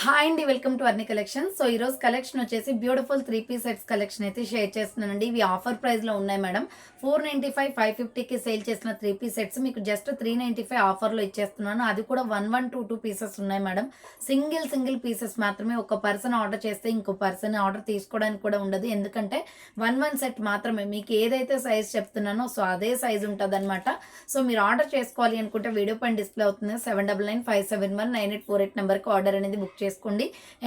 Hi అండి, welcome to అర్ని collection. So ఈరోజు collection వచ్చేసి బ్యూటిఫుల్ 3 పీస్ సెట్స్ కలెక్షన్ అయితే షేర్ చేస్తున్నానండి. ఇవి ఆఫర్ ప్రైస్లో ఉన్నాయి మేడం. 495 550కి సేల్ చేసిన 3 పీస్ సెట్స్ మీకు జస్ట్ 395 ఆఫర్లో ఇచ్చేస్తున్నాను. అది కూడా 1122 పీసెస్ ఉన్నాయి మేడం. సింగిల్ పీసెస్ మాత్రమే. ఒక పర్సన్ ఆర్డర్ చేస్తే ఇంకో పర్సన్ ఆర్డర్ తీసుకోవడానికి కూడా ఉండదు. ఎందుకంటే 1 సెట్ మాత్రమే. మీకు ఏదైతే సైజ్ చెప్తున్నానో సో అదే సైజ్ ఉంటుంది అనమాట. సో మీరు ఆర్డర్ చేసుకోవాలి అనుకుంటే వీడియో పైన డిస్ప్లే అవుతుంది 7995719848 నెంబర్కి ఆర్డర్ అనేది బుక్ చేసుకోండి.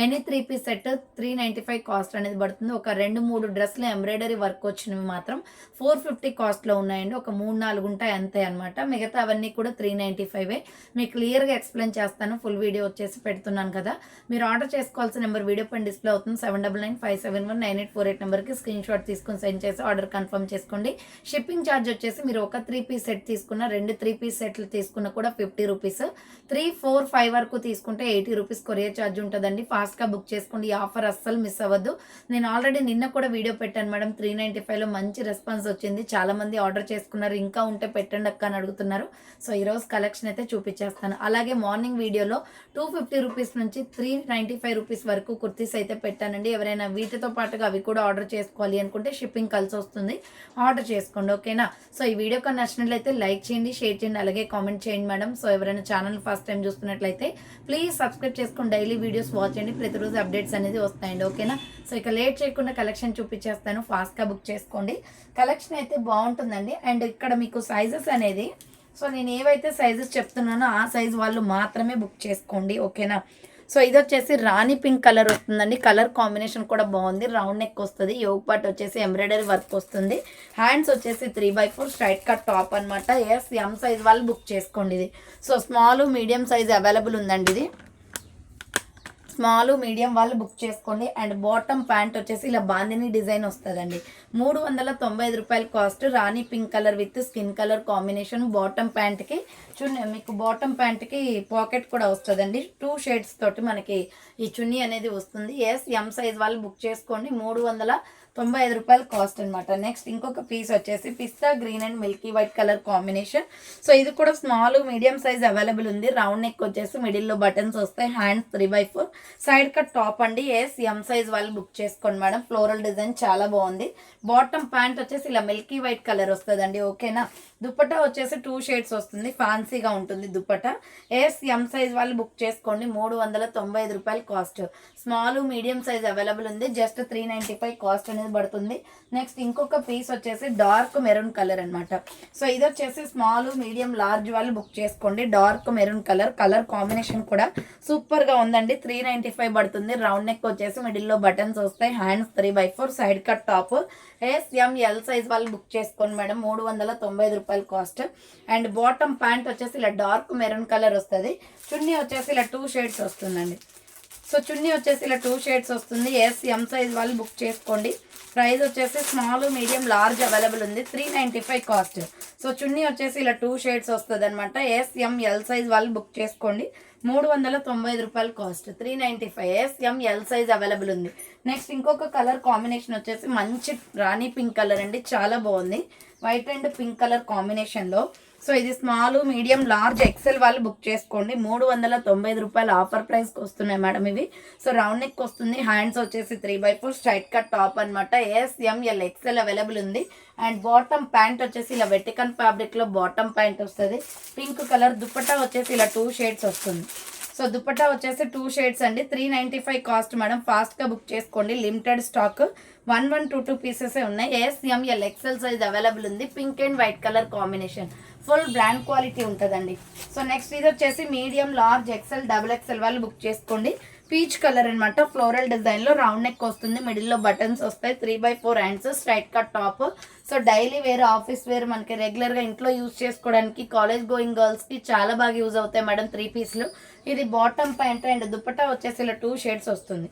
ఎనీ 3 పీస్ సెట్ 395 కాస్ట్ అనేది పడుతుంది. ఒక 2-3 డ్రెస్లు ఎంబ్రాయిడరీ వర్క్ వచ్చినవి మాత్రం 450 కాస్ట్లో ఉన్నాయండి. ఒక 3-4 ఉంటాయి అంతే అనమాట. మిగతా అవన్నీ కూడా 395. మీకు క్లియర్గా ఎక్స్ప్లెయిన్ చేస్తాను. ఫుల్ వీడియో వచ్చేసి పెడుతున్నాను కదా. మీరు ఆర్డర్ చేసుకోవాల్సిన నెంబర్ వీడియో పైన డిస్ప్లే అవుతుంది 7995719848 నెంబర్కి స్క్రీన్ షాట్ తీసుకుని సెండ్ చేసి ఆర్డర్ కన్ఫర్మ్ చేసుకోండి. షిప్పింగ్ ఛార్జ్ వచ్చేసి మీరు ఒక 3 పీస్ సెట్ తీసుకున్న 2 3 పీస్ సెట్లు తీసుకున్న కూడా 50 రూపీస్. 3, 4, 5 వరకు తీసుకుంటే 80 రూపీస్ కొరియర్ ఛార్జ్ ఉంటుందండి. ఫాస్ట్గా బుక్ చేసుకోండి. ఈ ఆఫర్ అస్సలు మిస్ అవ్వద్దు. నేను ఆల్రెడీ నిన్న కూడా వీడియో పెట్టాను మేడం. 395లో మంచి రెస్పాన్స్ వచ్చింది. చాలామంది ఆర్డర్ చేసుకున్నారు. ఇంకా ఉంటే పెట్టండి అక్క అని అడుగుతున్నారు. సో ఈరోజు కలెక్షన్ అయితే చూపించేస్తాను. అలాగే మార్నింగ్ వీడియోలో 250 రూపీస్ నుంచి 395 రూపీస్ వరకు కుర్తీస్ అయితే పెట్టానండి. ఎవరైనా వీటితో పాటుగా అవి కూడా ఆర్డర్ చేసుకోవాలి అనుకుంటే షిప్పింగ్ కలిసి వస్తుంది. ఆర్డర్ చేసుకోండి, ఓకేనా. సో ఈ వీడియో కానీ నచ్చినట్లయితే లైక్ చేయండి, షేర్ చేయండి, అలాగే కామెంట్ చేయండి మేడం. సో ఎవరైనా ఛానల్ ఫస్ట్ టైం చూస్తున్నట్లయితే ప్లీజ్ సబ్స్క్రైబ్ చేసుకొని డైలీ వీడియోస్ వాచ్ చేయండి. ప్రతిరోజు అప్డేట్స్ అనేది వస్తాయండి, ఓకేనా. సో ఇక లేట్ చేయకుండా కలెక్షన్ చూపించేస్తాను. ఫాస్ట్గా బుక్ చేసుకోండి. కలెక్షన్ అయితే బాగుంటుందండి. అండ్ ఇక్కడ మీకు సైజెస్ అనేది సో నేను ఏవైతే సైజెస్ చెప్తున్నానో ఆ సైజ్ వాళ్ళు మాత్రమే బుక్ చేసుకోండి, ఓకేనా. సో ఇది వచ్చేసి రాణి పింక్ కలర్ వస్తుందండి. కలర్ కాంబినేషన్ కూడా బాగుంది. రౌండ్ నెక్ వస్తుంది. యోగ్ పార్ట్ వచ్చేసి ఎంబ్రాయిడరీ వర్క్ వస్తుంది. హ్యాండ్స్ వచ్చేసి 3/4 స్ట్రైట్ కట్ టాప్ అనమాట. ఎం సైజ్ వాళ్ళు బుక్ చేసుకోండి. ఇది so small medium size available ఉందండి. ఇది స్మాల్ మీడియం వాళ్ళు బుక్ చేసుకోండి. అండ్ బాటమ్ ప్యాంట్ వచ్చేసి ఇలా బాందిని డిజైన్ వస్తుందండి. 395 రూపాయల cost. Rani pink colour with skin colour combination. Bottom ప్యాంట్కి చున్నీ, మీకు బాటమ్ ప్యాంట్కి పాకెట్ కూడా వస్తుందండి. 2 షేడ్స్ తోటి మనకి ఈ చున్నీ అనేది వస్తుంది. ఎం సైజ్ వాళ్ళు బుక్ చేసుకోండి. 395 రూపాయల కాస్ట్ అనమాట. నెక్స్ట్ ఇంకొక పీస్ వచ్చేసి pista green and milky white colour combination. So ఇది కూడా స్మాల్ మీడియం సైజ్ అవైలబుల్ ఉంది. రౌండ్ నెక్ వచ్చేసి మిడిల్లో బటన్స్ వస్తాయి. హ్యాండ్స్ 3/4 సైడ్ కట్ టాప్ అండి. ఎం సైజ్ వాళ్ళు బుక్ చేసుకోండి మేడం. ఫ్లోరల్ డిజైన్ చాలా బాగుంది. బాటమ్ ప్యాంట్ వచ్చేసి ఇలా మిల్కీ వైట్ కలర్ వస్తుందండి, ఓకేనా. దుప్పటా వచ్చేసి 2 షేడ్స్ వస్తుంది. ఫ్యాన్సీగా ఉంటుంది దుప్పటా. ఎం సైజ్ వాళ్ళు బుక్ చేసుకోండి. 395 రూపాయలు cost. Small medium size available ఉంది. జస్ట్ 395 కాస్ట్ అనేది పడుతుంది. నెక్స్ట్ ఇంకొక పీస్ వచ్చేసి డార్క్ మెరూన్ కలర్ అనమాట. సో ఇది వచ్చేసి స్మాల్ మీడియం లార్జ్ వాళ్ళు బుక్ చేసుకోండి. Dark maroon colour. Colour combination కూడా సూపర్గా ఉందండి. 395 పడుతుంది. రౌండ్ నెక్ వచ్చేసి మిడిల్లో బటన్స్ వస్తాయి. Hands 3/4 side cut top. L size వాళ్ళు బుక్ చేసుకోండి మేడం. 395 రూపాయలు కాస్ట్. అండ్ బాటమ్ ప్యాంట్ వచ్చేసి ఇలా డార్క్ మెరూన్ కలర్ వస్తుంది. చున్నీ వచ్చేసి ఇలా 2 షేడ్స్ వస్తుందండి. సో చున్నీ వచ్చేసి ఇలా 2 షేడ్స్ వస్తుంది. ఎం సైజ్ వాళ్ళు బుక్ చేసుకోండి. ప్రైస్ వచ్చేసి స్మాల్ మీడియం లార్జ్ అవైలబుల్ ఉంది. 395 కాస్ట్. సో చున్నీ వచ్చేసి ఇలా 2 షేడ్స్ వస్తుంది అనమాట. ఎల్ సైజ్ వాళ్ళు బుక్ చేసుకోండి. 395 రూపాయలు కాస్ట్. 395 ఎల్ సైజ్ అవైలబుల్ ఉంది. నెక్స్ట్ ఇంకొక కలర్ కాంబినేషన్ వచ్చేసి మంచి రాణి పింక్ కలర్ అండి. చాలా బాగుంది. వైట్ అండ్ పింక్ కలర్ కాంబినేషన్లో. సో ఇది స్మాల్ మీడియం లార్జ్ ఎక్సెల్ వాళ్ళు బుక్ చేసుకోండి. 395 రూపాయలు ఆఫర్ ప్రైస్కి వస్తున్నాయి మేడం ఇవి. సో రౌండ్ నెక్ వస్తుంది. హ్యాండ్స్ వచ్చేసి 3/4 స్ట్రైట్ కట్ టాప్ అనమాట. ఎల్ ఎక్సెల్ అవైలబుల్ ఉంది. అండ్ బాటమ్ ప్యాంట్ వచ్చేసి ఇలా వెటికన్ ఫ్యాబ్రిక్లో బాటమ్ ప్యాంట్ వస్తుంది. Pink colour. దుప్పట్టా వచ్చేసి ఇలా 2 షేడ్స్ వస్తుంది. సో దుపట్టా వచ్చేసి 2 షేడ్స్ అండి. 395 కాస్ట్ మేడం. ఫాస్ట్గా బుక్ చేసుకోండి. Limited stock. 1122 పీసెస్ ఉన్నాయి. ఎల్ ఎక్సెల్ సైజ్ అవైలబుల్ ఉంది. Pink and white colour combination. Full brand quality ఉంటుందండి. సో నెక్స్ట్ ఇది వచ్చేసి medium large XL double XL వాళ్ళు బుక్ చేసుకోండి. పీచ్ కలర్ అనమాట. ఫ్లోరల్ డిజైన్లో రౌండ్ నెక్ వస్తుంది. మిడిల్లో బటన్స్ వస్తాయి. 3/4 hands straight cut top. So daily wear, office wear, మనకి రెగ్యులర్గా ఇంట్లో యూజ్ చేసుకోవడానికి, కాలేజ్ గోయింగ్ గర్ల్స్కి చాలా బాగా యూజ్ అవుతాయి మేడం 3 పీస్లు. ఇది బాటమ్ ప్యాంట్. అండ్ దుపట్టా వచ్చేసి ఇలా 2 షేడ్స్ వస్తుంది.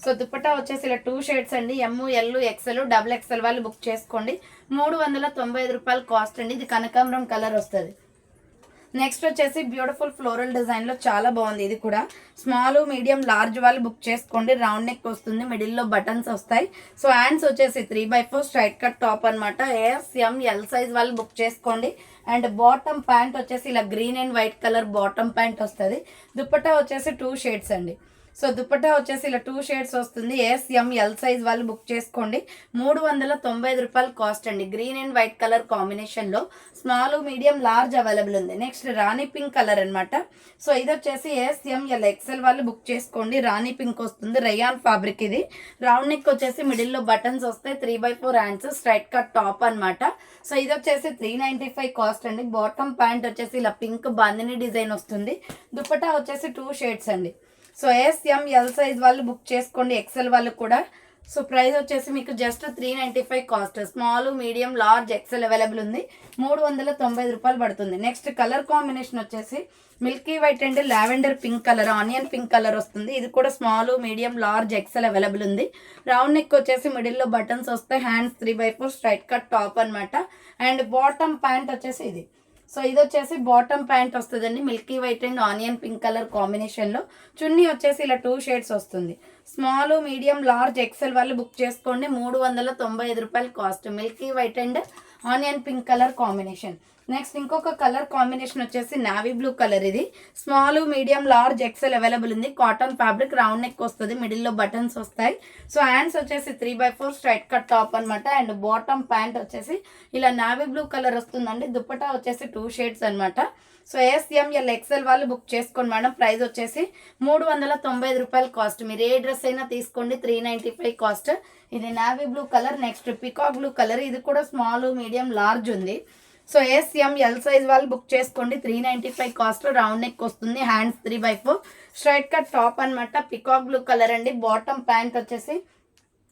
సో దుపట్టా వచ్చేసి ఇలా 2 షేడ్స్ అండి. ఎల్ ఎక్సెల్ డబుల్ ఎక్సెల్ వాళ్ళు బుక్ చేసుకోండి. 395 రూపాయలు కాస్ట్ అండి. ఇది కనకాంబరం కలర్ వస్తుంది. నెక్స్ట్ వచ్చేసి బ్యూటిఫుల్ ఫ్లోరల్ డిజైన్లో చాలా బాగుంది. ఇది కూడా స్మాల్ మీడియం లార్జ్ వాళ్ళు బుక్ చేసుకోండి. రౌండ్ నెక్ వస్తుంది. మిడిల్లో బటన్స్ వస్తాయి. సో హ్యాండ్స్ వచ్చేసి 3/4 స్ట్రైట్ కట్ టాప్ అనమాట. ఎల్ సైజ్ వాళ్ళు బుక్ చేసుకోండి. అండ్ బాటమ్ ప్యాంట్ వచ్చేసి ఇలా green and white colour bottom pant వస్తుంది. దుపట్టా వచ్చేసి 2 షేడ్స్ అండి. సో దుపట్టా వచ్చేసి ఇలా 2 షేడ్స్ వస్తుంది. ఎస్-ఎం-ఎల్ సైజ్ వాళ్ళు బుక్ చేసుకోండి. 395 రూపాయలు కాస్ట్ అండి. గ్రీన్ అండ్ వైట్ కలర్ కాంబినేషన్లో స్మాల్, మీడియం, లార్జ్ అవైలబుల్ ఉంది. నెక్స్ట్ రాణి పింక్ కలర్ అనమాట. సో ఇది వచ్చేసి ఎస్-ఎం-ఎల్ ఎక్సెల్ వాళ్ళు బుక్ చేసుకోండి. రాణి పింక్ వస్తుంది. రయాన్ ఫ్యాబ్రిక్ ఇది. రౌండ్ నెక్ వచ్చేసి మిడిల్లో బటన్స్ వస్తాయి. 3/4 హ్యాండ్స్, స్ట్రైట్ కట్ టాప్ అనమాట. సో ఇది వచ్చేసి 395 కాస్ట్ అండి. బాటమ్ ప్యాంట్ వచ్చేసి ఇలా పింక్ బాందిని డిజైన్ వస్తుంది. దుపట్టా వచ్చేసి 2 షేడ్స్ అండి. సో ఎస్-ఎం-ఎల్ సైజ్ వాళ్ళు బుక్ చేసుకోండి. ఎక్సెల్ వాళ్ళు కూడా. సో ప్రైస్ వచ్చేసి మీకు just 395 cost. Small, medium, large, XL available ఉంది. 395 రూపాయలు పడుతుంది. నెక్స్ట్ కలర్ కాంబినేషన్ వచ్చేసి milky white and lavender pink colour, onion pink colour వస్తుంది. ఇది కూడా small, medium, large, XL available ఉంది. రౌండ్ నెక్ వచ్చేసి మిడిల్లో బటన్స్ వస్తాయి. హ్యాండ్స్ 3/4 స్ట్రైట్ కట్ టాప్ అనమాట. అండ్ బాటమ్ ప్యాంట్ వచ్చేసి ఇది. సో ఇది వచ్చేసి బాటమ్ ప్యాంట్ వస్తుందండి. Milky white and onion pink colour కాంబినేషన్లో. చున్నీ వచ్చేసి ఇలా 2 షేడ్స్ వస్తుంది. స్మాల్, మీడియం, లార్జ్, ఎక్సెల్ వాళ్ళు బుక్ చేసుకోండి. 395 రూపాయలు cost. Milky white and onion pink colour combination. Next ఇంకొక కలర్ కాంబినేషన్ వచ్చేసి నావీ బ్లూ కలర్. ఇది small, medium, large, XL available ఉంది. కాటన్ ఫ్యాబ్రిక్, రౌండ్ నెక్ వస్తుంది. మిడిల్లో బటన్స్ వస్తాయి. సో హ్యాండ్స్ వచ్చేసి 3/4 స్ట్రైట్ కట్ టాప్ అనమాట. అండ్ బాటమ్ ప్యాంట్ వచ్చేసి ఇలా నావీ బ్లూ కలర్ వస్తుందండి. దుపట్టా వచ్చేసి 2 షేడ్స్ అనమాట. సో ఎస్-ఎం-ఎల్ ఎక్సెల్ వాళ్ళు బుక్ చేసుకోండి మేడం. ప్రైస్ వచ్చేసి 395 రూపాయలు కాస్ట్. మీరు ఏ డ్రెస్ అయినా తీసుకోండి. 395 కాస్ట్. ఇది navy blue colour. Next peacock blue colour. ఇది కూడా స్మాల్, మీడియం, లార్జ్ ఉంది. సో ఎస్-ఎం-ఎల్ సైజ్ వాళ్ళు బుక్ చేసుకోండి. 395 కాస్ట్. రౌండ్ నెక్ వస్తుంది. హ్యాండ్స్ 3/4 స్ట్రైట్ కట్ టాప్ అనమాట. పికాక్ బ్లూ కలర్ అండి. బాటమ్ ప్యాంట్ వచ్చేసి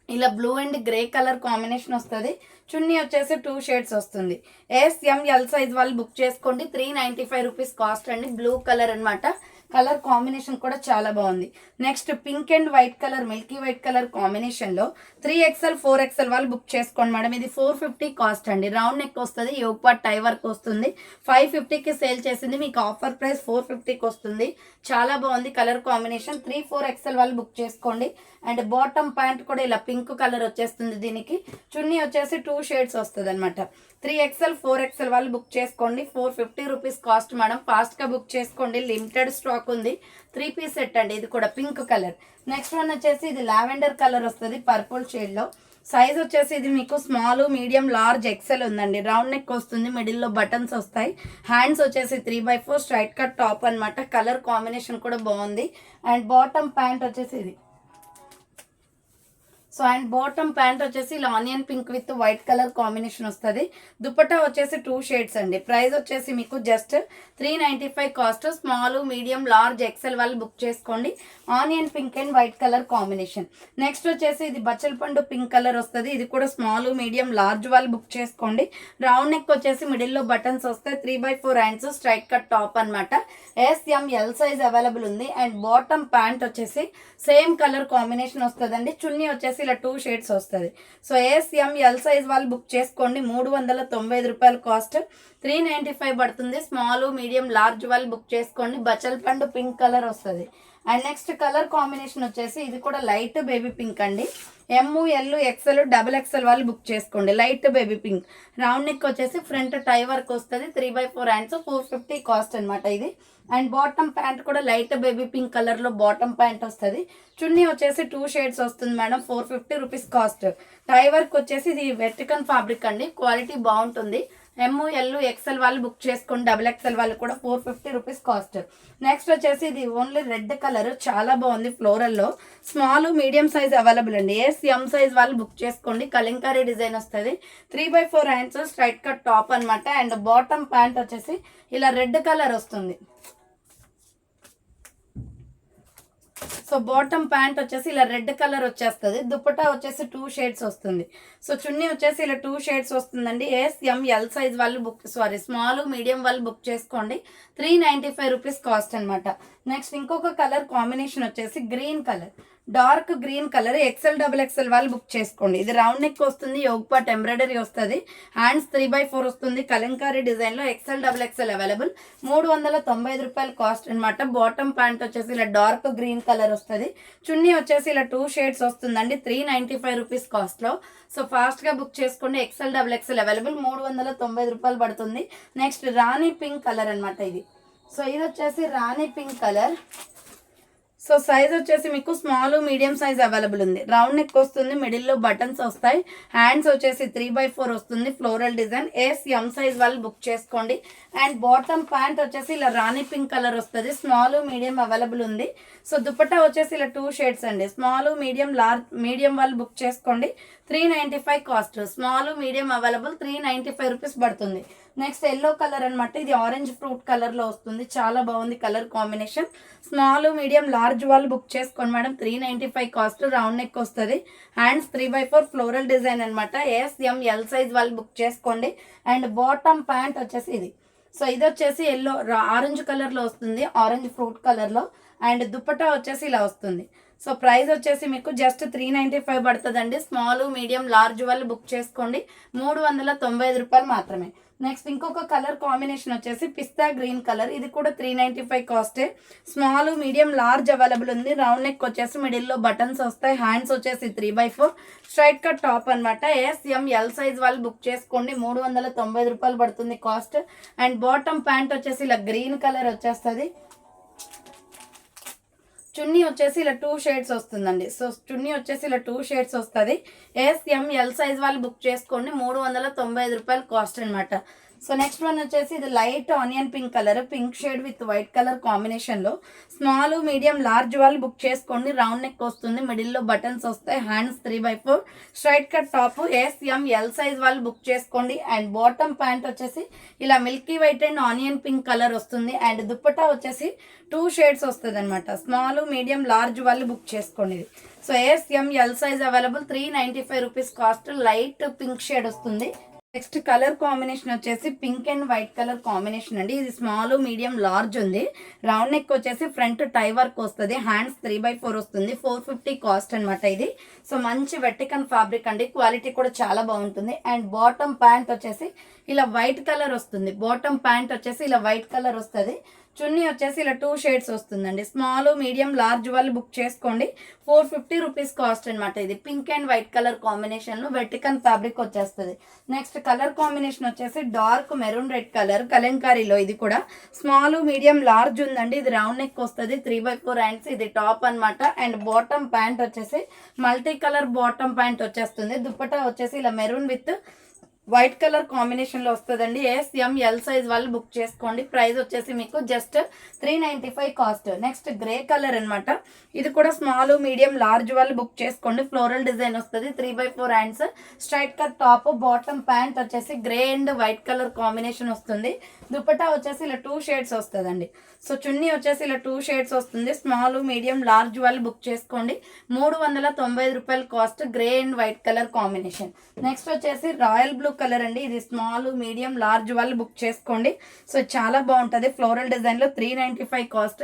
ఇలా blue and grey colour combination వస్తుంది. చున్నీ వచ్చేసి 2 షేడ్స్ వస్తుంది. ఎస్-ఎం-ఎల్ సైజ్ వాళ్ళు బుక్ చేసుకోండి. 395 రూపీస్ కాస్ట్ అండి. బ్లూ కలర్ అనమాట. కలర్ కాంబినేషన్ కూడా చాలా బాగుంది. Next pink and white colour, Milky white colour కాంబినేషన్లో 3XL 4XL వాళ్ళు బుక్ చేసుకోండి మేడం. ఇది 450 కాస్ట్ అండి. రౌండ్ నెక్ వస్తుంది. యోగ్ పార్ట్ టై వర్క్ వస్తుంది. 550కి సేల్ చేసింది. మీకు ఆఫర్ ప్రైస్ 450కి వస్తుంది. చాలా బాగుంది కలర్ కాంబినేషన్. 3-4XL వాళ్ళు బుక్ చేసుకోండి. అండ్ బాటమ్ ప్యాంట్ కూడా ఇలా పింక్ కలర్ వచ్చేస్తుంది. దీనికి చున్నీ వచ్చేసి 2 షేడ్స్ వస్తుంది అనమాట. 3XL 4XL వాళ్ళు బుక్ చేసుకోండి. 450 రూపీస్ కాస్ట్ మేడం. ఫాస్ట్గా బుక్ చేసుకోండి. లిమిటెడ్ స్టాక్ ఉంది. 3 పీస్ సెట్ అండి. ఇది కూడా పింక్ కలర్. నెక్స్ట్ వన్ వచ్చేసి ఇది లావెండర్ కలర్ వస్తుంది పర్పుల్ షేడ్లో. సైజ్ వచ్చేసి ఇది మీకు స్మాల్, మీడియం, లార్జ్, ఎక్సెల్ ఉందండి. రౌండ్ నెక్ వస్తుంది. మిడిల్లో బటన్స్ వస్తాయి. హ్యాండ్స్ వచ్చేసి 3/4 స్ట్రైట్ కట్ టాప్ అనమాట. కలర్ కాంబినేషన్ కూడా బాగుంది. అండ్ బాటమ్ ప్యాంట్ వచ్చేసి ఇది. సో అండ్ బాటమ్ ప్యాంట్ వచ్చేసి ఇలా onion pink with white colour combination వస్తుంది. దుపట్టా వచ్చేసి 2 షేడ్స్ అండి. ప్రైస్ వచ్చేసి మీకు just 395 cost. Small, medium, large, XL వాళ్ళు బుక్ చేసుకోండి. Onion pink and white colour combination. Next వచ్చేసి ఇది బచ్చల పండు పింక్ కలర్ వస్తుంది. ఇది కూడా స్మాల్, మీడియం, లార్జ్ వాళ్ళు బుక్ చేసుకోండి. రౌండ్ నెక్ వచ్చేసి మిడిల్లో బటన్స్ వస్తాయి. 3/4 హ్యాండ్స్, స్ట్రైట్ కట్ టాప్ అనమాట. ఎస్-ఎం-ఎల్ సైజ్ అవైలబుల్ ఉంది. అండ్ బాటమ్ ప్యాంట్ వచ్చేసి సేమ్ కలర్ కాంబినేషన్ వస్తుందండి. చున్నీ వచ్చేసి ఇలా 2 షేడ్స్ వస్తుంది. సో ఎస్-ఎం-ఎల్ సైజ్ వాళ్ళు బుక్ చేసుకోండి. 395 రూపాయలు కాస్ట్. 395 పడుతుంది. స్మాల్, మీడియం, లార్జ్ వాళ్ళు బుక్ చేసుకోండి. బచ్చల పండు పింక్ కలర్ వస్తుంది. అండ్ నెక్స్ట్ కలర్ కాంబినేషన్ వచ్చేసి ఇది కూడా లైట్ బేబీ పింక్ అండి. ML, XL, XXL వాళ్ళు బుక్ చేసుకోండి. Light baby pink. Round neck వచ్చేసి ఫ్రంట్ టై వర్క్ వస్తుంది. 3/4 హ్యాండ్స్. 450 కాస్ట్ అనమాట ఇది. అండ్ బాటమ్ ప్యాంట్ కూడా లైట్ బేబీ పింక్ కలర్లో బాటమ్ ప్యాంట్ వస్తుంది. చున్నీ వచ్చేసి 2 షేడ్స్ వస్తుంది madam. 450 rupees cost. Tie work వచ్చేసి ఇది వెర్టికన్ ఫ్యాబ్రిక్ అండి. క్వాలిటీ బాగుంటుంది. ML, XL వాళ్ళు బుక్ చేసుకోండి. XXL వాళ్ళు కూడా 450 రూపీస్ కాస్ట్. నెక్స్ట్ వచ్చేసి ఇది ఓన్లీ రెడ్ కలర్. చాలా బాగుంది ఫ్లోరల్లో. స్మాల్, మీడియం సైజ్ అవైలబుల్ అండి. ఎస్-ఎం సైజ్ వాళ్ళు బుక్ చేసుకోండి. కలంకారీ డిజైన్ వస్తుంది. 3/4 హ్యాండ్స్, స్ట్రైట్ కట్ టాప్ అనమాట. అండ్ బాటమ్ ప్యాంట్ వచ్చేసి ఇలా రెడ్ కలర్ వస్తుంది. సో బాటమ్ ప్యాంట్ వచ్చేసి ఇలా రెడ్ కలర్ వచ్చేస్తుంది. దుపట్టా వచ్చేసి 2 షేడ్స్ వస్తుంది. సో చున్నీ వచ్చేసి ఇలా 2 షేడ్స్ వస్తుందండి. ఎస్-ఎం-ఎల్ సైజ్ వాళ్ళు స్మాల్, మీడియం వాళ్ళు బుక్ చేసుకోండి. 395 రూపీస్ కాస్ట్ అనమాట. నెక్స్ట్ ఇంకొక కలర్ కాంబినేషన్ వచ్చేసి green colour. Dark green colour. XL వాళ్ళు బుక్ చేసుకోండి. ఇది రౌండ్ నెక్ వస్తుంది. యోగ్ పార్ట్ ఎంబ్రాయిడరీ వస్తుంది. హ్యాండ్స్ 3/4 వస్తుంది. కలంకారీ డిజైన్లో XL అవైలబుల్. 395 రూపాయలు కాస్ట్ అనమాట. బాటమ్ ప్యాంట్ వచ్చేసి ఇలా డార్క్ గ్రీన్ కలర్ వస్తుంది. చున్నీ వచ్చేసి ఇలా 2 షేడ్స్ వస్తుందండి. 395 రూపీస్ కాస్ట్లో. సో ఫాస్ట్గా బుక్ చేసుకోండి. XL available. 395 రూపాయలు పడుతుంది. నెక్స్ట్ రాణి పింక్ కలర్ అనమాట ఇది. సో ఇది వచ్చేసి rani pink colour. So size వచ్చేసి మీకు స్మాల్ మీడియం సైజ్ అవైలబుల్ ఉంది. రౌండ్ నెక్ వస్తుంది, మిడిల్లో బటన్స్ వస్తాయి, హ్యాండ్స్ వచ్చేసి 3/4 వస్తుంది, ఫ్లోరల్ డిజైన్. ఎం సైజ్ వాళ్ళు బుక్ చేసుకోండి. అండ్ బాటమ్ ప్యాంట్ వచ్చేసి ఇలా రాణి పింక్ కలర్ వస్తుంది, స్మాల్ మీడియం అవైలబుల్ ఉంది. సో దుపట్టా వచ్చేసి ఇలా 2 షేడ్స్ అండి, స్మాల్ మీడియం లార్జ్. మీడియం వాళ్ళు బుక్ చేసుకోండి. 395 cost, small medium available, 395 rupees పడుతుంది. నెక్స్ట్ ఎల్లో కలర్ అనమాట, ఇది ఆరెంజ్ ఫ్రూట్ కలర్ లో వస్తుంది, చాలా బాగుంది colour combination. Small medium large వాళ్ళు బుక్ చేసుకోండి మేడం, 395 కాస్ట్. రౌండ్ నెక్ వస్తుంది, హ్యాండ్స్ 3/4 ఫ్లోరల్ డిజైన్ అనమాట. ఎల్ సైజ్ వాళ్ళు బుక్ చేసుకోండి. అండ్ బాటమ్ ప్యాంట్ వచ్చేసి ఇది. సో ఇది వచ్చేసి ఎల్లో ఆరెంజ్ కలర్ లో వస్తుంది, ఆరెంజ్ ఫ్రూట్ కలర్ లో. అండ్ దుపట్టా వచ్చేసి ఇలా వస్తుంది. సో ప్రైస్ వచ్చేసి మీకు జస్ట్ 395 పడుతుందండి. స్మాల్ మీడియం లార్జ్ వాళ్ళు బుక్ చేసుకోండి, 395 రూపాయలు మాత్రమే. నెక్స్ట్ ఇంకొక కలర్ కాంబినేషన్ వచ్చేసి పిస్తా గ్రీన్ కలర్, ఇది కూడా 395 కాస్టే. స్మాల్ మీడియం లార్జ్ అవైలబుల్ ఉంది. రౌండ్ నెక్ వచ్చేసి మిడిల్లో బటన్స్ వస్తాయి, హ్యాండ్స్ వచ్చేసి 3/4, స్ట్రైట్ కట్ టాప్ అనమాట. ఎల్ సైజ్ వాళ్ళు బుక్ చేసుకోండి, 390 రూపాయలు పడుతుంది కాస్ట్. అండ్ బాటమ్ ప్యాంట్ వచ్చేసి ఇలా గ్రీన్ కలర్ వచ్చేస్తుంది. చున్నీ వచ్చేసి ఇలా 2 షేడ్స్ వస్తుందండి. సో చున్నీ వచ్చేసి ఇలా 2 షేడ్స్ వస్తుంది. ఎల్ సైజ్ వాళ్ళు బుక్ చేసుకోండి, 395 రూపాయలు కాస్ట్ అనమాట. సో నెక్స్ట్ వన్ వచ్చేసి ఇది light onion pink colour, pink shade with white colour combination లో. స్మాల్ మీడియం లార్జ్ వాళ్ళు బుక్ చేసుకోండి. రౌండ్ నెక్ వస్తుంది, మిడిల్లో బటన్స్ వస్తాయి, hands 3/4, straight cut top. L size వాళ్ళు బుక్ చేసుకోండి. అండ్ బాటమ్ ప్యాంట్ వచ్చేసి ఇలా milky white and onion pink colour వస్తుంది. అండ్ దుపట్టా వచ్చేసి 2 షేడ్స్ వస్తుంది అనమాట. స్మాల్ మీడియం లార్జ్ వాళ్ళు బుక్ చేసుకోండి. So L size available, 395 rupees cost. Light pink shade వస్తుంది. నెక్స్ట్ కలర్ కాంబినేషన్ వచ్చేసి pink and white colour combination అండి. ఇది స్మాల్ మీడియం లార్జ్ ఉంది. రౌండ్ నెక్ వచ్చేసి ఫ్రంట్ టై వర్క్ వస్తుంది, హ్యాండ్స్ 3/4 వస్తుంది, 450 కాస్ట్ అనమాట ఇది. సో మంచి వెట్టికన్ ఫ్యాబ్రిక్ అండి, క్వాలిటీ కూడా చాలా బాగుంటుంది. అండ్ బాటమ్ ప్యాంట్ వచ్చేసి ఇలా వైట్ కలర్ వస్తుంది. బాటమ్ ప్యాంట్ వచ్చేసి ఇలా వైట్ కలర్ వస్తుంది. చున్నీ వచ్చేసి ఇలా 2 షేడ్స్ వస్తుందండి. స్మాల్ మీడియం లార్జ్ వాళ్ళు బుక్ చేసుకోండి, 450 రూపీస్ కాస్ట్ అనమాట. ఇది pink and white colour combination లో వెట్టికన్ ఫ్యాబ్రిక్ వచ్చేస్తుంది. నెక్స్ట్ కలర్ కాంబినేషన్ వచ్చేసి డార్క్ మెరూన్ రెడ్ కలర్ కలంకారీలో. ఇది కూడా స్మాల్ మీడియం లార్జ్ ఉందండి. ఇది రౌండ్ నెక్ వస్తుంది, 3/4 హ్యాండ్స్. ఇది టాప్ అనమాట. అండ్ బాటమ్ ప్యాంట్ వచ్చేసి మల్టీ కలర్ బాటమ్ ప్యాంట్ వచ్చేస్తుంది. దుపట్టా వచ్చేసి ఇలా maroon with white colour combination లో వస్తుందండి. ఎల్ సైజ్ వాళ్ళు బుక్ చేసుకోండి. ప్రైస్ వచ్చేసి మీకు just 395 cost. Next grey colour అనమాట, ఇది కూడా స్మాల్ మీడియం లార్జ్ వాళ్ళు బుక్ చేసుకోండి. ఫ్లోరల్ డిజైన్ వస్తుంది, 3/4 hands, straight cut top. Bottom pant వచ్చేసి grey and white colour combination వస్తుంది. దుపట్టా వచ్చేసి ఇలా 2 షేడ్స్ వస్తుందండి. సో చున్నీ వచ్చేసి ఇలా 2 షేడ్స్ వస్తుంది. స్మాల్ మీడియం లార్జ్ వాళ్ళు బుక్ చేసుకోండి, 390 రూపాయలు cost. Grey and white colour combination. Next వచ్చేసి రాయల్ బ్లూ కలర్ అండి. ఇది స్మాల్ మీడియం లార్జ్ వాళ్ళు బుక్ చేసుకోండి. సో చాలా బాగుంటుంది, ఫ్లోరల్ డిజైన్ లో, 395 cost.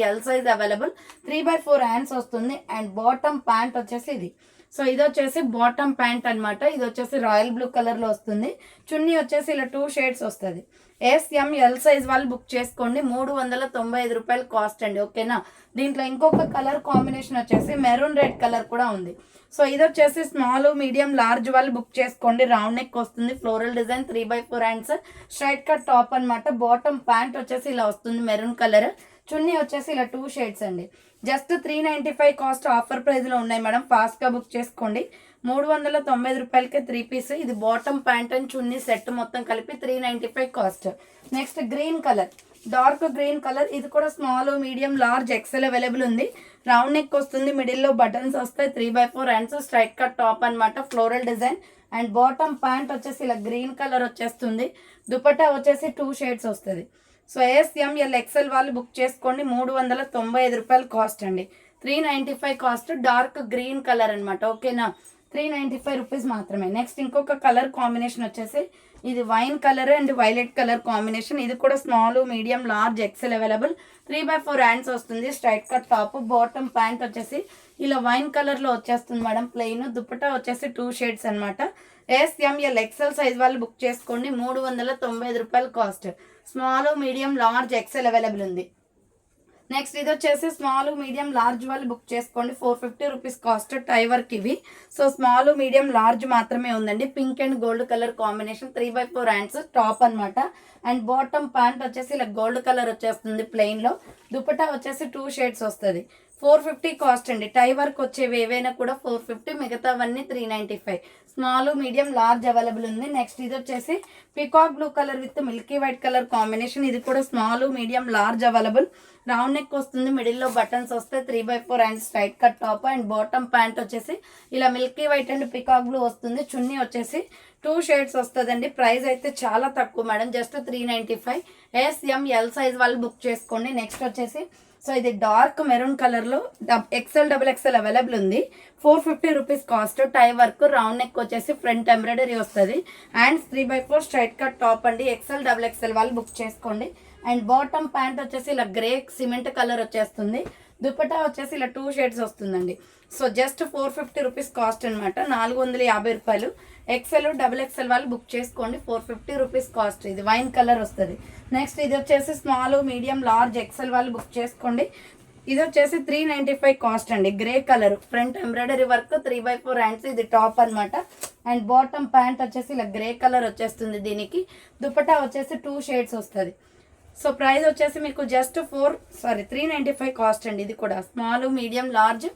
L size available, 3/4 hands వస్తుంది. అండ్ బాటమ్ ప్యాంట్ వచ్చేసి ఇది. సో ఇది వచ్చేసి బాటమ్ ప్యాంట్ అనమాట. ఇది వచ్చేసి రాయల్ బ్లూ కలర్ లో వస్తుంది. చున్నీ వచ్చేసి ఇలా 2 షేడ్స్ వస్తుంది. ఎల్ సైజ్ వాళ్ళు బుక్ చేసుకోండి, 395 రూపాయలు కాస్ట్ అండి. ఓకేనా. దీంట్లో ఇంకొక కలర్ కాంబినేషన్ వచ్చేసి మెరూన్ రెడ్ కలర్ కూడా ఉంది. సో ఇది వచ్చేసి స్మాల్ మీడియం లార్జ్ వాళ్ళు బుక్ చేసుకోండి. రౌండ్ నెక్ వస్తుంది, floral design, 3/4 hands, straight cut top అనమాట. బాటమ్ ప్యాంట్ వచ్చేసి ఇలా వస్తుంది మెరూన్ కలర్. చున్నీ వచ్చేసి ఇలా 2 షేడ్స్ అండి. Just 395 cost. ఆఫర్ ప్రైస్ లో ఉన్నాయి మేడం, ఫాస్ట్ గా బుక్ చేసుకోండి. 390 రూపాయలకే 3 పీస్. ఇది బాటమ్ ప్యాంట్ అండ్ చున్నీ సెట్ మొత్తం కలిపి 395 cost. Next green colour, dark green colour. ఇది కూడా small medium large XL available ఉంది. రౌండ్ నెక్ వస్తుంది, మిడిల్లో బటన్స్ వస్తాయి, 3/4 హ్యాండ్స్, స్ట్రైట్ కట్ టాప్ అనమాట, floral design. And bottom pant వచ్చేసి ఇలా గ్రీన్ కలర్ వచ్చేస్తుంది. దుపట్టా వచ్చేసి 2 షేడ్స్ వస్తుంది. సో ఎల్ ఎక్సెల్ వాళ్ళు బుక్ చేసుకోండి, 395 రూపాయలు కాస్ట్ అండి. 395 కాస్ట్. డార్క్ గ్రీన్ కలర్ అనమాట. ఓకేనా, 395 రూపీస్ మాత్రమే. నెక్స్ట్ ఇంకొక కలర్ కాంబినేషన్ వచ్చేసి ఇది wine colour and violet colour combination. ఇది కూడా small medium large XL available, 3/4 hands వస్తుంది, straight cut top. Bottom pant వచ్చేసి ఇలా వైన్ కలర్ లో వచ్చేస్తుంది మేడం, ప్లెయిన్. దుపట్టా వచ్చేసి 2 షేడ్స్ అనమాట. ఎల్ ఎక్సెల్ సైజ్ వాళ్ళు బుక్ చేసుకోండి, 395 రూపాయలు cost. Small medium large XL available ఉంది. నెక్స్ట్ ఇది వచ్చేసి స్మాల్ మీడియం లార్జ్ వాళ్ళు బుక్ చేసుకోండి, 450 రూపీస్ కాస్ట్. టై వర్క్ ఇవి. సో స్మాల్ మీడియం లార్జ్ మాత్రమే ఉందండి. Pink and gold colour combination, 3/4 hands, top అనమాట. అండ్ బాటమ్ ప్యాంట్ వచ్చేసి ఇలా గోల్డ్ కలర్ వచ్చేస్తుంది ప్లెయిన్ లో. దుపట్టా వచ్చేసి 2 షేడ్స్ వస్తుంది. 450 కాస్ట్ అండి. టై వర్క్ వచ్చేవి ఏవైనా కూడా 450, మిగతావన్నీ 395. స్మాల్ మీడియం లార్జ్ అవైలబుల్ ఉంది. నెక్స్ట్ ఇది వచ్చేసి peacock blue colour with Milky white colour combination. ఇది కూడా small medium large available. Round neck వస్తుంది, మిడిల్లో బటన్స్ వస్తాయి, 3/4 and straight cut top and bottom pant వచ్చేసి ఇలా milky white and peacock blue వస్తుంది. చున్నీ వచ్చేసి 2 షేడ్స్ వస్తుందండి. ప్రైస్ అయితే చాలా తక్కువ మేడం, జస్ట్ 395. SML సైజ్ వాళ్ళు బుక్ చేసుకోండి. నెక్స్ట్ వచ్చేసి సో ఇది డార్క్ మెరూన్ కలర్లో XL XXL అవైలబుల్ ఉంది. 450 rupees cost. Tie work, round neck వచ్చేసి ఫ్రంట్ ఎంబ్రాయిడరీ వస్తుంది అండ్ 3/4 స్ట్రైట్ కట్ టాప్ అండి. XL XXL వాళ్ళు బుక్ చేసుకోండి. అండ్ బాటమ్ ప్యాంట్ వచ్చేసి ఇలా గ్రే సిమెంట్ కలర్ వచ్చేస్తుంది. దుపట్టా వచ్చేసి ఇలా 2 షేడ్స్ వస్తుందండి. సో జస్ట్ 450 రూపీస్ కాస్ట్ అనమాట, 450 రూపాయలు. XL XXL వాళ్ళు బుక్ చేసుకోండి. 450 రూపీస్ కాస్ట్. ఇది వైన్ కలర్ వస్తుంది. నెక్స్ట్ ఇది వచ్చేసి స్మాల్ మీడియం లార్జ్ XL వాళ్ళు బుక్ చేసుకోండి. ఇది వచ్చేసి 395 కాస్ట్ అండి. Grey colour, front embroidery work, 3/4 hands. ఇది టాప్ అనమాట. అండ్ బాటమ్ ప్యాంట్ వచ్చేసి ఇలా గ్రే కలర్ వచ్చేస్తుంది. దీనికి దుపట్టా వచ్చేసి 2 షేడ్స్ వస్తుంది. సో ప్రైస్ వచ్చేసి మీకు జస్ట్ 395 కాస్ట్ అండి. ఇది కూడా small medium large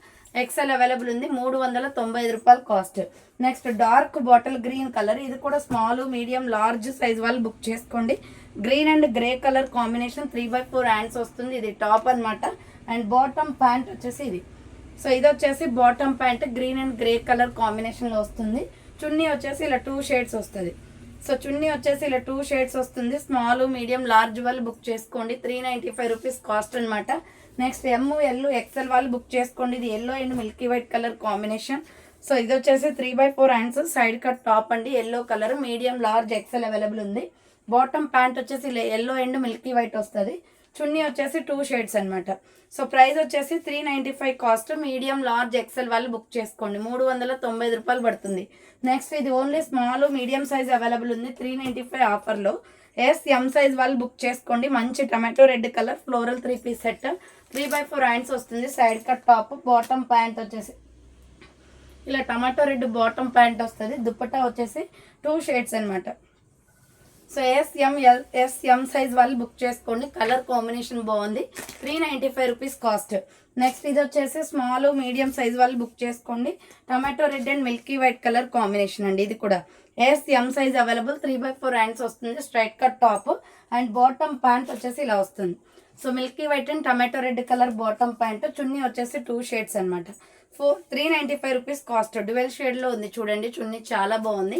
XL available ఉంది. 395 రూపాయలు cost. Next dark bottle green colour. ఇది కూడా స్మాల్ మీడియం లార్జ్ సైజ్ వాళ్ళు బుక్ చేసుకోండి. Green and grey colour combination, 3/4 hands వస్తుంది. ఇది టాప్ అనమాట. అండ్ బాటమ్ ప్యాంట్ వచ్చేసి ఇది. సో ఇది వచ్చేసి bottom pant green and grey colour కాంబినేషన్లో వస్తుంది. చున్నీ వచ్చేసి ఇలా 2 షేడ్స్ వస్తుంది. సో చున్నీ వచ్చేసి ఇలా 2 షేడ్స్ వస్తుంది. స్మాల్ మీడియం లార్జ్ వాళ్ళు బుక్ చేసుకోండి. 395 రూపీస్ కాస్ట్ అనమాట. నెక్స్ట్ ML XL వాళ్ళు బుక్ చేసుకోండి. ఇది yellow and milky white colour combination. So ఇది వచ్చేసి 3/4 హ్యాండ్స్, సైడ్ కట్ టాప్ అండి. Yellow colour, medium large XL available ఉంది. బాటమ్ ప్యాంట్ వచ్చేసి ఇలా ఎల్లో అండ్ మిల్కీ వైట్ వస్తుంది. చున్నీ వచ్చేసి 2 షేడ్స్ అనమాట. సో ప్రైస్ వచ్చేసి 395 కాస్ట్. మీడియం లార్జ్ XL వాళ్ళు బుక్ చేసుకోండి. 390 రూపాయలు పడుతుంది. నెక్స్ట్ ఇది only small medium size available ఉంది. 395 ఆఫర్లో. SM సైజ్ వాళ్ళు బుక్ చేసుకోండి. మంచి tomato red colour floral 3 piece set, 3/4 hands వస్తుంది. Side cut top, bottom pant వచ్చేసి ఇలా టమాటో రెడ్ బాటమ్ ప్యాంట్ వస్తుంది. దుపట్టా వచ్చేసి 2 షేడ్స్ అనమాట. సో SM సైజ్ వాళ్ళు బుక్ చేసుకోండి. కలర్ కాంబినేషన్ బాగుంది. 395 రూపీస్ కాస్ట్. నెక్స్ట్ ఇది వచ్చేసి స్మాల్ మీడియం సైజ్ వాళ్ళు బుక్ చేసుకోండి. Tomato red and milky white colour combination అండి. ఇది కూడా SM సైజ్ అవైలబుల్. 3/4 హ్యాండ్స్ వస్తుంది. Straight cut top and bottom pant వచ్చేసి ఇలా వస్తుంది. So milky white and tomato red colour bottom pant. Chunni వచ్చేసి 2 షేడ్స్ అనమాట. 395 రూపీస్ కాస్ట్. డ్యువెల్ షేడ్లో ఉంది చూడండి. చున్నీ చాలా బాగుంది.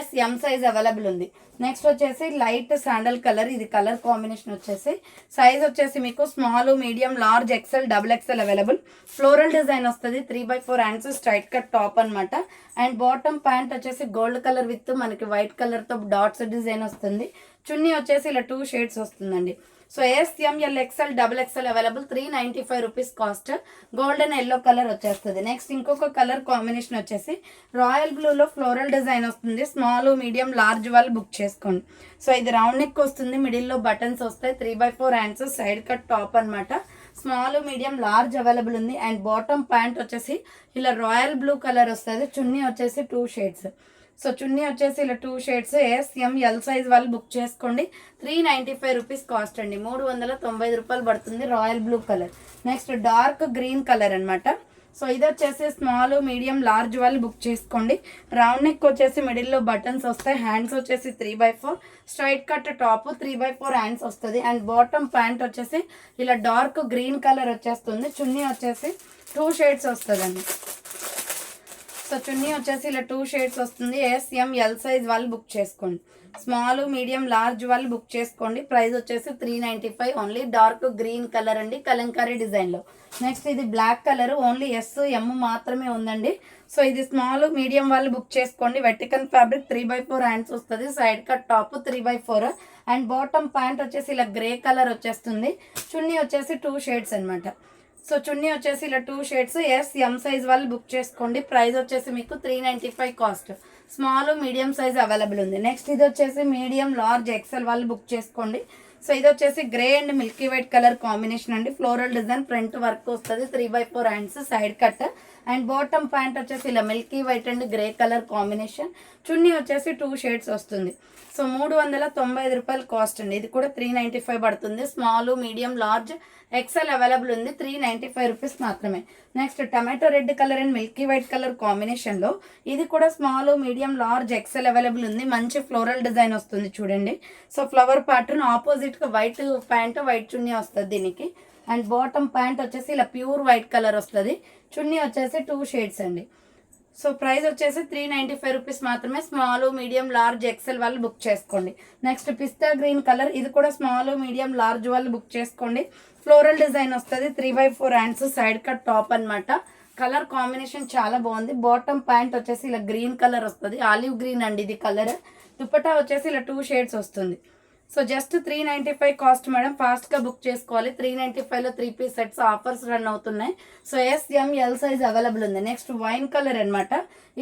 SM సైజ్ అవైలబుల్ ఉంది. నెక్స్ట్ వచ్చేసి లైట్ శాండల్ కలర్. ఇది కలర్ కాంబినేషన్ వచ్చేసి సైజ్ వచ్చేసి మీకు small medium large XL XXL available. Floral design వస్తుంది. 3/4 హ్యాండ్స్, స్ట్రైట్ కట్ టాప్ అనమాట. అండ్ బాటమ్ ప్యాంట్ వచ్చేసి గోల్డ్ కలర్ విత్ మనకి వైట్ కలర్తో డాట్స్ డిజైన్ వస్తుంది. చున్నీ వచ్చేసి ఇలా 2 షేడ్స్ వస్తుందండి. So SML XL XXL available. 395 rupees cost. Golden yellow colour వచ్చేస్తుంది. నెక్స్ట్ ఇంకొక కలర్ కాంబినేషన్ వచ్చేసి రాయల్ బ్లూలో ఫ్లోరల్ డిజైన్ వస్తుంది. స్మాల్ మీడియం లార్జ్ వాళ్ళు బుక్ చేసుకోండి. సో ఇది రౌండ్ నెక్ వస్తుంది, మిడిల్లో బటన్స్ వస్తాయి, 3/4 హ్యాండ్స్, సైడ్ కట్ టాప్ అనమాట. స్మాల్ మీడియం లార్జ్ అవైలబుల్ ఉంది. అండ్ బాటమ్ ప్యాంట్ వచ్చేసి ఇలా రాయల్ బ్లూ కలర్ వస్తుంది. చున్నీ వచ్చేసి 2 షేడ్స్. సో చున్నీ వచ్చేసి ఇలా 2 షేడ్స్. SML సైజ్ వాళ్ళు బుక్ చేసుకోండి. 395 రూపీస్ కాస్ట్ అండి. 390 రూపాయలు పడుతుంది. Royal blue colour. Next dark green colour అనమాట. సో ఇది వచ్చేసి స్మాల్ మీడియం లార్జ్ వాళ్ళు బుక్ చేసుకోండి. రౌండ్ నెక్ వచ్చేసి మిడిల్లో బటన్స్ వస్తాయి. హ్యాండ్స్ వచ్చేసి 3/4, స్ట్రైట్ కట్ టాప్, 3/4 హ్యాండ్స్ వస్తుంది. అండ్ బాటమ్ ప్యాంట్ వచ్చేసి ఇలా డార్క్ గ్రీన్ కలర్ వచ్చేస్తుంది. చున్నీ వచ్చేసి 2 షేడ్స్ వస్తుందండి. సో చున్నీ వచ్చేసి ఇలా 2 షేడ్స్ వస్తుంది. SML సైజ్ వాళ్ళు బుక్ చేసుకోండి. స్మాల్ మీడియం లార్జ్ వాళ్ళు బుక్ చేసుకోండి. ప్రైస్ వచ్చేసి 395 ఓన్లీ. డార్క్ గ్రీన్ కలర్ అండి, కలంకారీ డిజైన్లో. నెక్స్ట్ ఇది బ్లాక్ కలర్. ఓన్లీ SM మాత్రమే ఉందండి. సో ఇది స్మాల్ మీడియం వాళ్ళు బుక్ చేసుకోండి. వెర్టికల్ ఫ్యాబ్రిక్, 3/4 హ్యాండ్స్ వస్తుంది. Side cut top, 3/4 and bottom pant వచ్చేసి ఇలా గ్రే కలర్ వచ్చేస్తుంది. చున్నీ వచ్చేసి 2 షేడ్స్ అనమాట. సో చున్నీ వచ్చేసి ఇలా 2 షేడ్స్. SM సైజ్ వాళ్ళు బుక్ చేసుకోండి. ప్రైస్ వచ్చేసి మీకు 395 cost. Small medium size available ఉంది. నెక్స్ట్ ఇది వచ్చేసి మీడియం లార్జ్ XL వాళ్ళు బుక్ చేసుకోండి. సో ఇది వచ్చేసి grey and milky white colour combination అండి. ఫ్లోరల్ డిజైన్ ఫ్రంట్ వర్క్ వస్తుంది, 3/4 hands side cut. And bottom pant వచ్చేసి ఇలా milky white and grey colour combination. Chunni వచ్చేసి 2 షేడ్స్ వస్తుంది. సో 395 రూపాయలు కాస్ట్ అండి. ఇది కూడా 395 పడుతుంది. Small, medium, large, XL available ఉంది. 395 రూపీస్ మాత్రమే. Next tomato red colour and milky white colour కాంబినేషన్లో ఇది కూడా small, medium, large, XL available ఉంది. మంచి ఫ్లోరల్ డిజైన్ వస్తుంది చూడండి. సో ఫ్లవర్ ప్యాటర్న్ ఆపోజిట్గా వైట్ ప్యాంట్, వైట్ చున్నీ వస్తుంది దీనికి. అండ్ బాటమ్ ప్యాంట్ వచ్చేసి ఇలా ప్యూర్ వైట్ కలర్ వస్తుంది. చున్నీ వచ్చేసి 2 షేడ్స్ అండి. సో ప్రైస్ వచ్చేసి 395 రూపీస్ మాత్రమే. స్మాల్, మీడియం, లార్జ్, ఎక్సెల్ వాళ్ళు బుక్ చేసుకోండి. నెక్స్ట్ పిస్తా గ్రీన్ కలర్, ఇది కూడా స్మాల్, మీడియం, లార్జ్ వాళ్ళు బుక్ చేసుకోండి. ఫ్లోరల్ డిజైన్ వస్తుంది, 3/4 హ్యాండ్స్ సైడ్ కట్ టాప్ అనమాట. కలర్ కాంబినేషన్ చాలా బాగుంది. బాటమ్ ప్యాంట్ వచ్చేసి ఇలా గ్రీన్ కలర్ వస్తుంది, ఆలివ్ గ్రీన్ అండి ఇది కలర్. దుపట్టా వచ్చేసి ఇలా 2 షేడ్స్ వస్తుంది. So just 395 cost madam. ఫాస్ట్గా బుక్ చేసుకోవాలి. 395లో 3 పీస్ సెట్స్ ఆఫర్స్ రన్ అవుతున్నాయి. సో SML సైజ్ అవైలబుల్ ఉంది. నెక్స్ట్ వైన్ కలర్ అనమాట.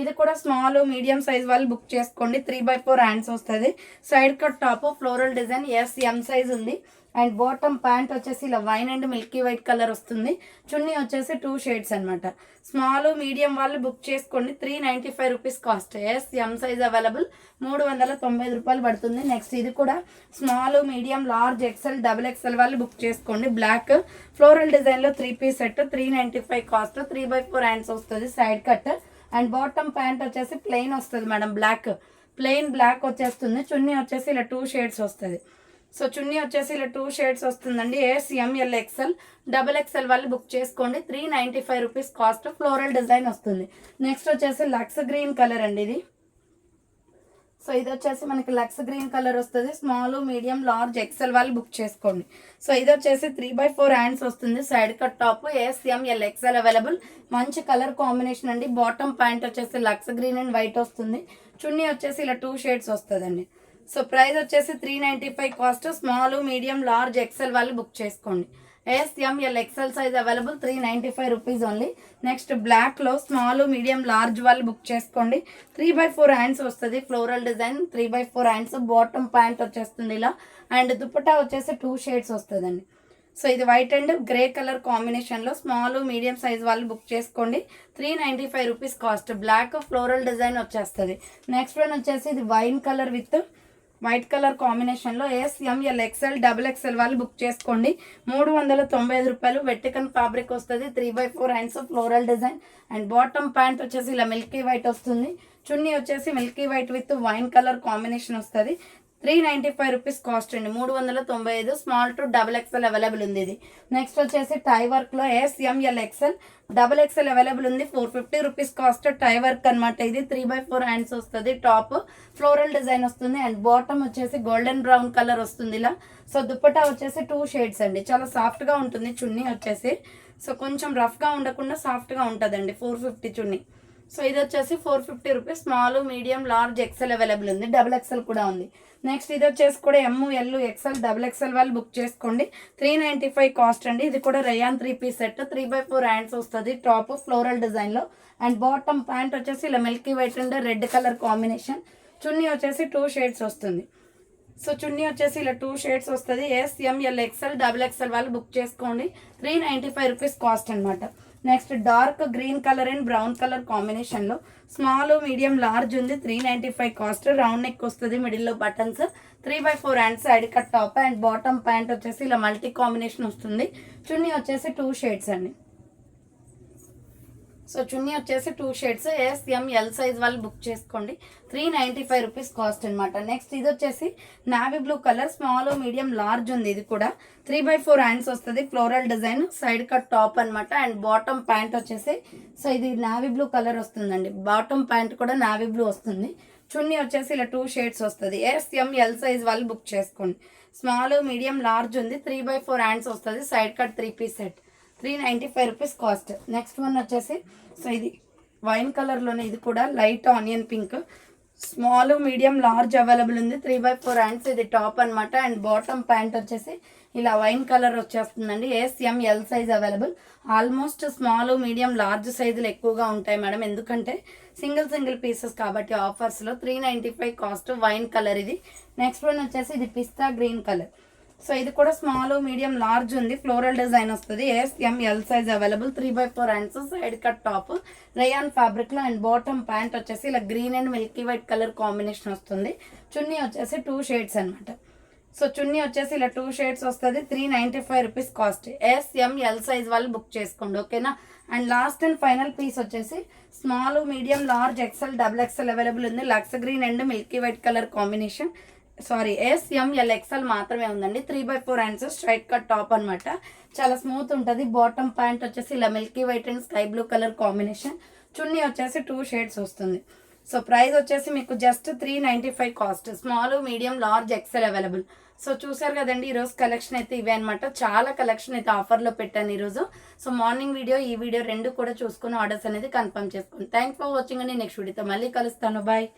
ఇది కూడా స్మాల్, మీడియం సైజ్ వాళ్ళు బుక్ చేసుకోండి. 3/4 హ్యాండ్స్ వస్తుంది, side cut top, floral design, SM size ఉంది. అండ్ బాటమ్ ప్యాంట్ వచ్చేసి ఇలా wine and milky white colour వస్తుంది. చున్నీ వచ్చేసి 2 షేడ్స్ అనమాట. స్మాల్, మీడియం వాళ్ళు బుక్ చేసుకోండి. 395 rupees cost. SM size available, 395 రూపాయలు పడుతుంది. నెక్స్ట్ ఇది కూడా small, medium, large, XL, XXL వాళ్ళు బుక్ చేసుకోండి. బ్లాక్ ఫ్లోరల్ డిజైన్లో 3 పీస్ సెట్, 395 కాస్ట్. 3/4 హ్యాండ్స్ వస్తుంది, side cut. And bottom pant వచ్చేసి ప్లెయిన్ వస్తుంది మేడం, ప్లెయిన్ బ్లాక్ వచ్చేస్తుంది. చున్నీ వచ్చేసి ఇలా 2 షేడ్స్ వస్తుంది. సో చున్నీ వచ్చేసి ఇలా 2 షేడ్స్ వస్తుందండి. SML, XL, XXL వాళ్ళు బుక్ చేసుకోండి. 395 రూపీస్ కాస్ట్. ఫ్లోరల్ డిజైన్ వస్తుంది. నెక్స్ట్ వచ్చేసి లక్స్ గ్రీన్ కలర్ అండి ఇది. సో ఇది వచ్చేసి మనకి లక్స్ గ్రీన్ కలర్ వస్తుంది. స్మాల్, మీడియం, లార్జ్, ఎక్సెల్ వాళ్ళు బుక్ చేసుకోండి. సో ఇది వచ్చేసి 3/4 హ్యాండ్స్ వస్తుంది, side cut top. SML, XL available. మంచి కలర్ కాంబినేషన్ అండి. బాటమ్ ప్యాంట్ వచ్చేసి లక్స్ గ్రీన్ అండ్ వైట్ వస్తుంది. చున్నీ వచ్చేసి ఇలా 2 షేడ్స్ వస్తుందండి. సో ప్రైస్ వచ్చేసి 395 cost. Small, medium, large, XL వాళ్ళు బుక్ చేసుకోండి. SML, XL size available, 395 rupees only. Next బ్లాక్లో స్మాల్, మీడియం, లార్జ్ వాళ్ళు బుక్ చేసుకోండి. 3/4 హ్యాండ్స్ వస్తుంది, floral design, 3/4 hands. Bottom pant వచ్చేస్తుంది ఇలా. అండ్ దుపట్టా వచ్చేసి 2 షేడ్స్ వస్తుందండి. సో ఇది వైట్ అండ్ గ్రే కలర్ కాంబినేషన్లో స్మాల్, మీడియం సైజ్ వాళ్ళు బుక్ చేసుకోండి. 395 rupees cost. Black floral design వచ్చేస్తుంది. నెక్స్ట్ వన్ వచ్చేసి ఇది wine colour with white colour కాంబినేషన్లో SML, XL, XXL వాళ్ళు బుక్ చేసుకోండి. 395 రూపాయలు. వెట్టికన్ ఫ్యాబ్రిక్ వస్తుంది, 3/4 hands, floral design. And bottom pant వచ్చేసి ఇలా మిల్కీ వైట్ వస్తుంది. చున్నీ వచ్చేసి milky white with wine colour combination వస్తుంది. 395 రూపీస్ కాస్ట్ అండి. 395. స్మాల్ టు XXL అవైలబుల్ ఉంది ఇది. నెక్స్ట్ వచ్చేసి టై వర్క్లో SML, XL, XXL అవైలబుల్ ఉంది. 450 రూపీస్ కాస్ట్. టై వర్క్ అనమాట ఇది. 3/4 హ్యాండ్స్ వస్తుంది. టాప్ ఫ్లోరల్ డిజైన్ వస్తుంది. అండ్ బాటమ్ వచ్చేసి గోల్డెన్ బ్రౌన్ కలర్ వస్తుంది ఇలా. సో దుపట్టా వచ్చేసి 2 షేడ్స్ అండి. చాలా సాఫ్ట్గా ఉంటుంది చున్నీ వచ్చేసి. సో కొంచెం రఫ్గా ఉండకుండా సాఫ్ట్గా ఉంటుందండి. 450 చున్నీ. సో ఇది వచ్చేసి 450 rupees. Small, medium, large, XL available ఉంది. XXL కూడా ఉంది. నెక్స్ట్ ఇది వచ్చేసి కూడా ML, XL, XXL వాళ్ళు బుక్ చేసుకోండి. 395 కాస్ట్ అండి. ఇది కూడా రయాన్ 3 పీస్ సెట్, 3/4 హ్యాండ్స్ వస్తుంది. టాప్ ఫ్లోరల్ డిజైన్లో. అండ్ బాటమ్ ప్యాంట్ వచ్చేసి ఇలా milky white and red colour combination. Chunni వచ్చేసి 2 షేడ్స్ వస్తుంది. సో చున్నీ వచ్చేసి ఇలా 2 షేడ్స్ వస్తుంది. SML, XL, XXL వాళ్ళు బుక్ చేసుకోండి. 395 రూపీస్ కాస్ట్ అనమాట. Next dark green colour and brown colour కాంబినేషన్లో స్మాల్, మీడియం, లార్జ్ ఉంది. 395 కాస్ట్. రౌండ్ నెక్ వస్తుంది, మిడిల్లో buttons, 3/4 hands, side cut top. And bottom pant వచ్చేసి ఇలా మల్టీ కాంబినేషన్ వస్తుంది. చున్నీ వచ్చేసి 2 షేడ్స్ అండి. సో చున్నీ వచ్చేసి 2 షేడ్స్. SML సైజ్ వాళ్ళు బుక్ చేసుకోండి. 395 రూపీస్ కాస్ట్ అనమాట. నెక్స్ట్ ఇది వచ్చేసి navy blue colour, small, medium, large ఉంది. ఇది కూడా 3/4 హ్యాండ్స్ వస్తుంది. Floral design, side cut top అనమాట. అండ్ బాటమ్ ప్యాంట్ వచ్చేసి సో ఇది నావీ బ్లూ కలర్ వస్తుందండి. బాటమ్ ప్యాంట్ కూడా నావీ బ్లూ వస్తుంది. చున్నీ వచ్చేసి ఇలా 2 షేడ్స్ వస్తుంది. SML సైజ్ వాళ్ళు బుక్ చేసుకోండి. స్మాల్, మీడియం, లార్జ్ ఉంది. 3/4 హ్యాండ్స్ వస్తుంది. Side cut 3 piece set, 395 rupees cost. Next one వచ్చేసి సో ఇది వైన్ కలర్లోనే, ఇది కూడా light onion pink. Small, medium, large available ఉంది. 3/4 హ్యాండ్స్. ఇది టాప్ అనమాట. అండ్ బాటమ్ ప్యాంట్ వచ్చేసి ఇలా వైన్ కలర్ వచ్చేస్తుందండి. SML size available. Almost small, medium, large సైజులు ఎక్కువగా ఉంటాయి మేడం, ఎందుకంటే సింగిల్ పీసెస్ కాబట్టి ఆఫర్స్లో. 395 కాస్ట్. వైన్ కలర్ ఇది. నెక్స్ట్ వన్ వచ్చేసి ఇది పిస్తా గ్రీన్ కలర్. సో ఇది కూడా స్మాల్ మీడియం లార్జ్ ఉంది, ఫ్లోరల్ డిజైన్ వస్తుంది. S M L size available. 3/4 hands, side cut top, rayon fabric లో. అండ్ బాటమ్ ప్యాంట్ వచ్చేసి ఇలా green and milky white colour combination వస్తుంది. చున్నీ వచ్చేసి 2 షేడ్స్ అనమాట. సో చున్నీ వచ్చేసి ఇలా 2 షేడ్స్ వస్తుంది. 395 రూపీస్ కాస్ట్. ఎస్-ఎం-ఎల్ సైజ్ వాళ్ళు బుక్ చేసుకోండి, ఓకేనా. And last and final piece వచ్చేసి small medium large XL double XL available ఉంది. లక్స్ green and milky white colour combination. Sorry, S M L XL మాత్రమే ఉందండి. 3/4 హ్యాండ్స్, స్ట్రైట్ కట్ టాప్ అనమాట. చాలా స్మూత్ ఉంటుంది. బాటమ్ ప్యాంట్ వచ్చేసి ఇలా milky white and sky blue colour combination. Chunni వచ్చేసి 2 షేడ్స్ వస్తుంది. సో ప్రైస్ వచ్చేసి మీకు just 395 cost. Small medium large XL available. So చూసారు కదండి, ఈరోజు కలెక్షన్ అయితే ఇవే అనమాట. చాలా కలెక్షన్ అయితే ఆఫర్లో పెట్టాను ఈరోజు. సో మార్నింగ్ వీడియో, ఈ వీడియో రెండు కూడా చూసుకుని ఆర్డర్స్ అనేది కన్ఫర్మ్ చేసుకోండి. థ్యాంక్స్ ఫర్ వాచింగ్ అండి. నెక్స్ట్ వీడియోతో మళ్ళీ కలుస్తాను. బాయ్.